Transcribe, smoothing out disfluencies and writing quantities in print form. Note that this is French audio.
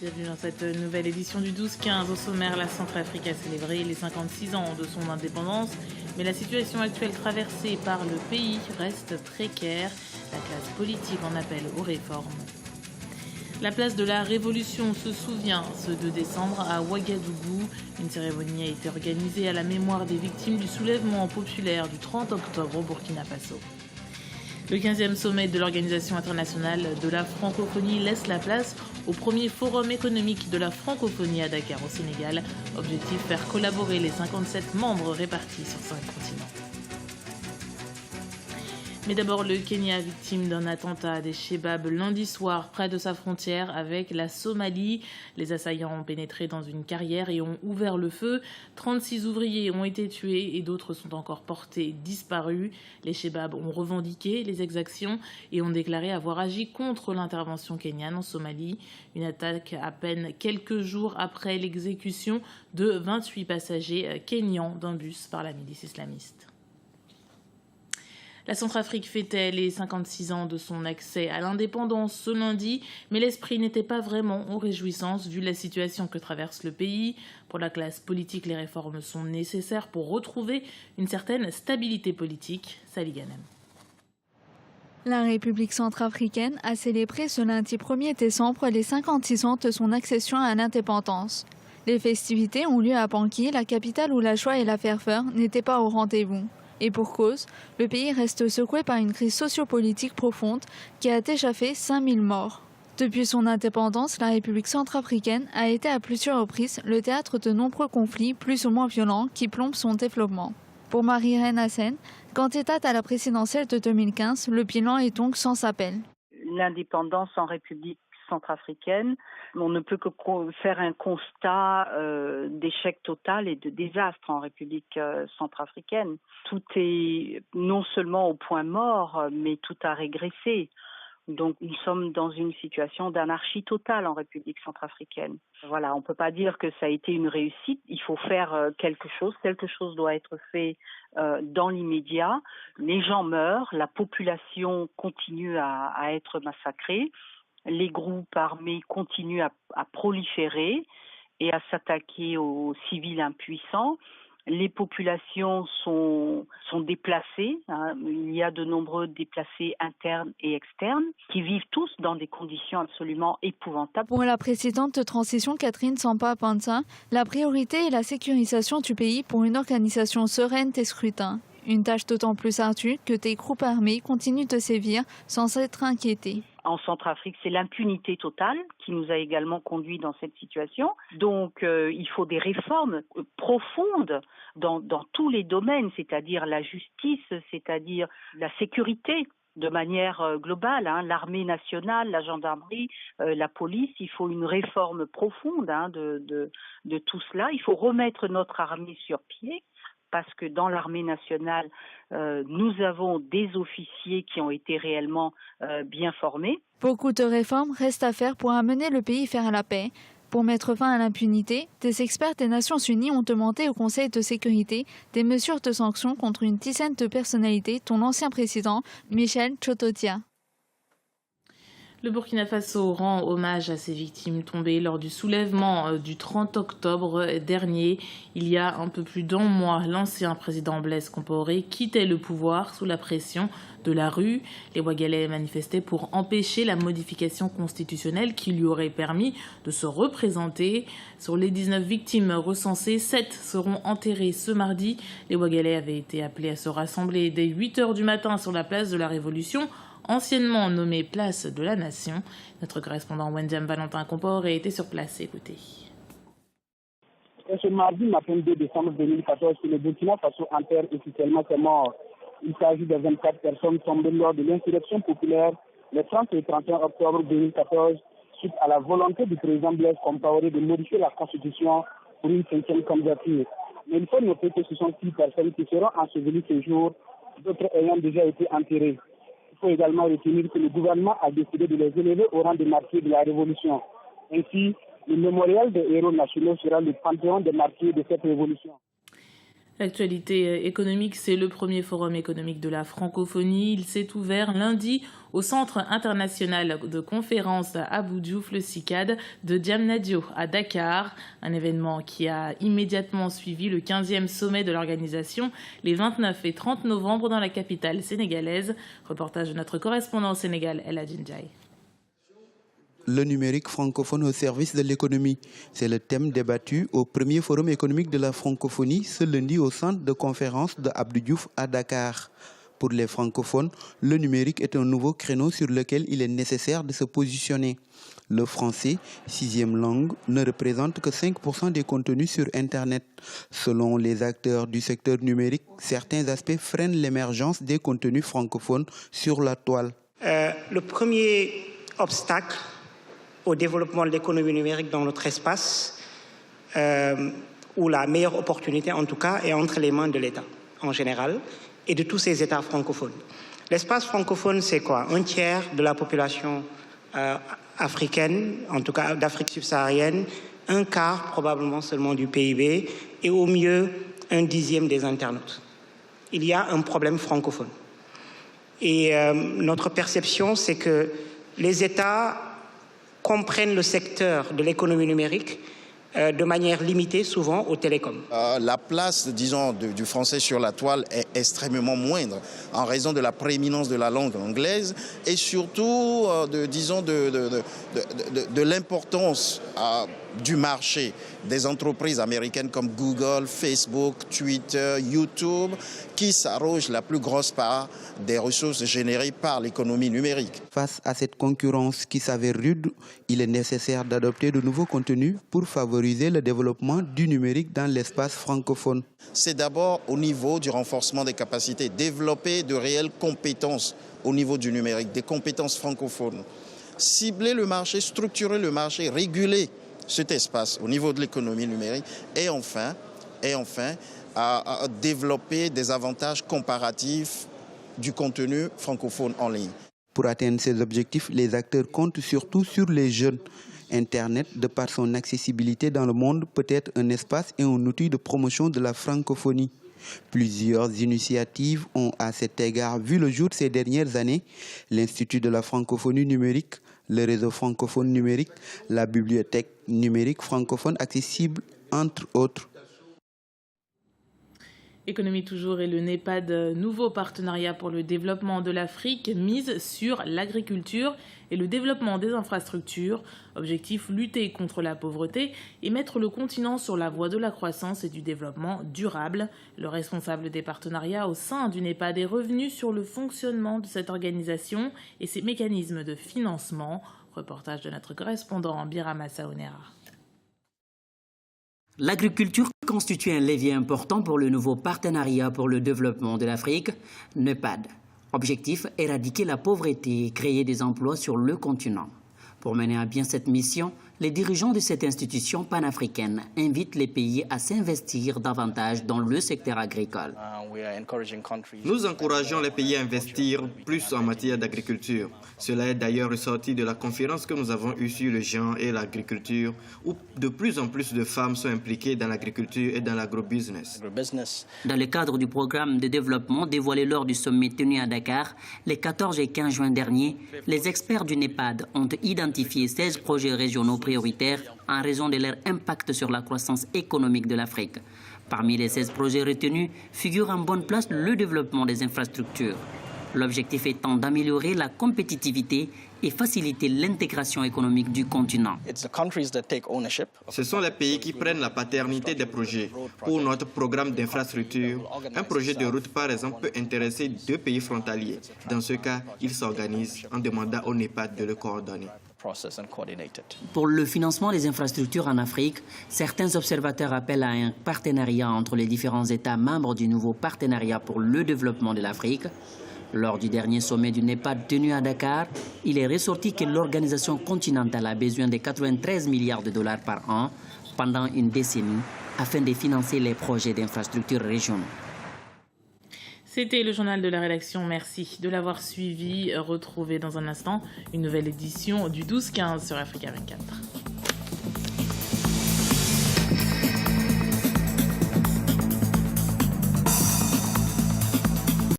Bienvenue dans cette nouvelle édition du 12-15. Au sommaire, la Centrafrique a célébré les 56 ans de son indépendance, mais la situation actuelle traversée par le pays reste précaire. La classe politique en appelle aux réformes. La place de la Révolution se souvient ce 2 décembre à Ouagadougou. Une cérémonie a été organisée à la mémoire des victimes du soulèvement populaire du 30 octobre au Burkina Faso. Le 15e sommet de l'Organisation internationale de la francophonie laisse la place au premier forum économique de la francophonie à Dakar au Sénégal. Objectif, faire collaborer les 57 membres répartis sur 5 continents. Mais d'abord, le Kenya, victime d'un attentat des Chebab lundi soir près de sa frontière avec la Somalie. Les assaillants ont pénétré dans une carrière et ont ouvert le feu. 36 ouvriers ont été tués et d'autres sont encore portés disparus. Les Chebab ont revendiqué les exactions et ont déclaré avoir agi contre l'intervention kenyane en Somalie. Une attaque à peine quelques jours après l'exécution de 28 passagers kenyans d'un bus par la milice islamiste. La Centrafrique fêtait les 56 ans de son accès à l'indépendance ce lundi, mais l'esprit n'était pas vraiment aux réjouissances vu la situation que traverse le pays. Pour la classe politique, les réformes sont nécessaires pour retrouver une certaine stabilité politique. Sally Ganem. La République centrafricaine a célébré ce lundi 1er décembre les 56 ans de son accession à l'indépendance. Les festivités ont lieu à Bangui, la capitale où la joie et la ferveur n'étaient pas au rendez-vous. Et pour cause, le pays reste secoué par une crise sociopolitique profonde qui a déjà fait 5000 morts. Depuis son indépendance, la République centrafricaine a été à plusieurs reprises le théâtre de nombreux conflits plus ou moins violents qui plombent son développement. Pour Marie-Reine Hassen, candidate à la présidentielle de 2015, le bilan est donc sans appel. L'indépendance en République centrafricaine, on ne peut que faire un constat d'échec total et de désastre en République centrafricaine. Tout est non seulement au point mort, mais tout a régressé. Donc nous sommes dans une situation d'anarchie totale en République centrafricaine. Voilà, on ne peut pas dire que ça a été une réussite, il faut faire quelque chose doit être fait dans l'immédiat. Les gens meurent, la population continue à être massacrée. Les groupes armés continuent à proliférer et à s'attaquer aux civils impuissants. Les populations sont déplacées. Il y a de nombreux déplacés internes et externes qui vivent tous dans des conditions absolument épouvantables. Pour la présidente de transition Catherine Samba-Panza, la priorité est la sécurisation du pays pour une organisation sereine des scrutins. Une tâche d'autant plus ardue que des groupes armés continuent de sévir sans être inquiétés. En Centrafrique, c'est l'impunité totale qui nous a également conduits dans cette situation. Donc, il faut des réformes profondes dans tous les domaines, c'est-à-dire la justice, c'est-à-dire la sécurité de manière globale, l'armée nationale, la gendarmerie, la police. Il faut une réforme profonde de tout cela. Il faut remettre notre armée sur pied. Parce que dans l'armée nationale, nous avons des officiers qui ont été réellement bien formés. Beaucoup de réformes restent à faire pour amener le pays vers la paix. Pour mettre fin à l'impunité, des experts des Nations Unies ont demandé au Conseil de sécurité des mesures de sanctions contre une dizaine de personnalités, dont l'ancien président Michel Djotodia. Le Burkina Faso rend hommage à ses victimes tombées lors du soulèvement du 30 octobre dernier. Il y a un peu plus d'un mois, l'ancien président Blaise Compaoré quittait le pouvoir sous la pression de la rue. Les Ouagalais manifestaient pour empêcher la modification constitutionnelle qui lui aurait permis de se représenter. Sur les 19 victimes recensées, 7 seront enterrées ce mardi. Les Ouagalais avaient été appelés à se rassembler dès 8 h du matin sur la place de la Révolution, anciennement nommée Place de la Nation. Notre correspondant Wendem Valentin Compaoré était sur place. Écoutez. Ce mardi matin 2 décembre 2014, le Burkina Faso enterre officiellement ses morts. Il s'agit de 24 personnes tombées lors de l'insurrection populaire le 30 et 31 octobre 2014 suite à la volonté du président Blaise Compaoré de modifier la constitution pour une 5e candidature. Mais il faut noter que ce sont 6 personnes qui seront ensevelies ce jour, d'autres ayant déjà été enterrées. Il faut également retenir que le gouvernement a décidé de les élever au rang de martyrs de la Révolution. Ainsi, le mémorial des héros nationaux sera le panthéon des martyrs de cette révolution. L'actualité économique, c'est le premier forum économique de la francophonie. Il s'est ouvert lundi au Centre international de conférences Abou Diouf, le CICAD, de Diamniadio à Dakar. Un événement qui a immédiatement suivi le 15e sommet de l'organisation les 29 et 30 novembre dans la capitale sénégalaise. Reportage de notre correspondant au Sénégal, El Hadji Ndiaye. Le numérique francophone au service de l'économie. C'est le thème débattu au premier forum économique de la francophonie ce lundi au centre de conférence de Abou Diouf à Dakar. Pour les francophones, le numérique est un nouveau créneau sur lequel il est nécessaire de se positionner. Le français, 6e langue, ne représente que 5% des contenus sur Internet. Selon les acteurs du secteur numérique, certains aspects freinent l'émergence des contenus francophones sur la toile. Le premier obstacle au développement de l'économie numérique dans notre espace, ou la meilleure opportunité en tout cas, est entre les mains de l'État en général et de tous ces États francophones. L'espace francophone, c'est quoi? Un tiers de la population africaine, en tout cas d'Afrique subsaharienne, un quart probablement seulement du PIB et au mieux un dixième des internautes. Il y a un problème francophone. Et notre perception, c'est que les États comprennent le secteur de l'économie numérique de manière limitée, souvent aux télécoms. La place, disons, du français sur la toile est extrêmement moindre en raison de la prééminence de la langue anglaise et surtout, de l'importance du marché des entreprises américaines comme Google, Facebook, Twitter, YouTube, qui s'arrogent la plus grosse part des ressources générées par l'économie numérique. Face à cette concurrence qui s'avère rude, il est nécessaire d'adopter de nouveaux contenus pour favoriser le développement du numérique dans l'espace francophone. C'est d'abord au niveau du renforcement des capacités, développer de réelles compétences au niveau du numérique, des compétences francophones. Cibler le marché, structurer le marché, réguler cet espace au niveau de l'économie numérique et enfin à développer des avantages comparatifs du contenu francophone en ligne. Pour atteindre ces objectifs, les acteurs comptent surtout sur les jeunes. Internet, de par son accessibilité dans le monde, peut être un espace et un outil de promotion de la francophonie. Plusieurs initiatives ont à cet égard vu le jour ces dernières années. L'Institut de la francophonie numérique, le réseau francophone numérique, la bibliothèque numérique francophone accessible, entre autres. Économie toujours et le NEPAD, nouveau partenariat pour le développement de l'Afrique, mise sur l'agriculture et le développement des infrastructures. Objectif, lutter contre la pauvreté et mettre le continent sur la voie de la croissance et du développement durable. Le responsable des partenariats au sein du NEPAD est revenu sur le fonctionnement de cette organisation et ses mécanismes de financement. Reportage de notre correspondant Birama Saonera. L'agriculture constitue un levier important pour le nouveau partenariat pour le développement de l'Afrique, NEPAD. Objectif, éradiquer la pauvreté et créer des emplois sur le continent. Pour mener à bien cette mission, les dirigeants de cette institution panafricaine invitent les pays à s'investir davantage dans le secteur agricole. Nous encourageons les pays à investir plus en matière d'agriculture. Cela est d'ailleurs ressorti de la conférence que nous avons eue sur le genre et l'agriculture, où de plus en plus de femmes sont impliquées dans l'agriculture et dans l'agrobusiness. Dans le cadre du programme de développement dévoilé lors du sommet tenu à Dakar, les 14 et 15 juin dernier, les experts du NEPAD ont identifié 16 projets régionaux prioritaires en raison de leur impact sur la croissance économique de l'Afrique. Parmi les 16 projets retenus figure en bonne place le développement des infrastructures. L'objectif étant d'améliorer la compétitivité et faciliter l'intégration économique du continent. Ce sont les pays qui prennent la paternité des projets. Pour notre programme d'infrastructure, un projet de route par exemple peut intéresser 2 pays frontaliers. Dans ce cas, ils s'organisent en demandant au NEPAD de le coordonner. Pour le financement des infrastructures en Afrique, certains observateurs appellent à un partenariat entre les différents États membres du nouveau partenariat pour le développement de l'Afrique. Lors du dernier sommet du NEPAD tenu à Dakar, il est ressorti que l'organisation continentale a besoin de 93 milliards de dollars par an pendant une décennie afin de financer les projets d'infrastructures régionaux. C'était le journal de la rédaction. Merci de l'avoir suivi. Retrouvez dans un instant une nouvelle édition du 12-15 sur Africa 24.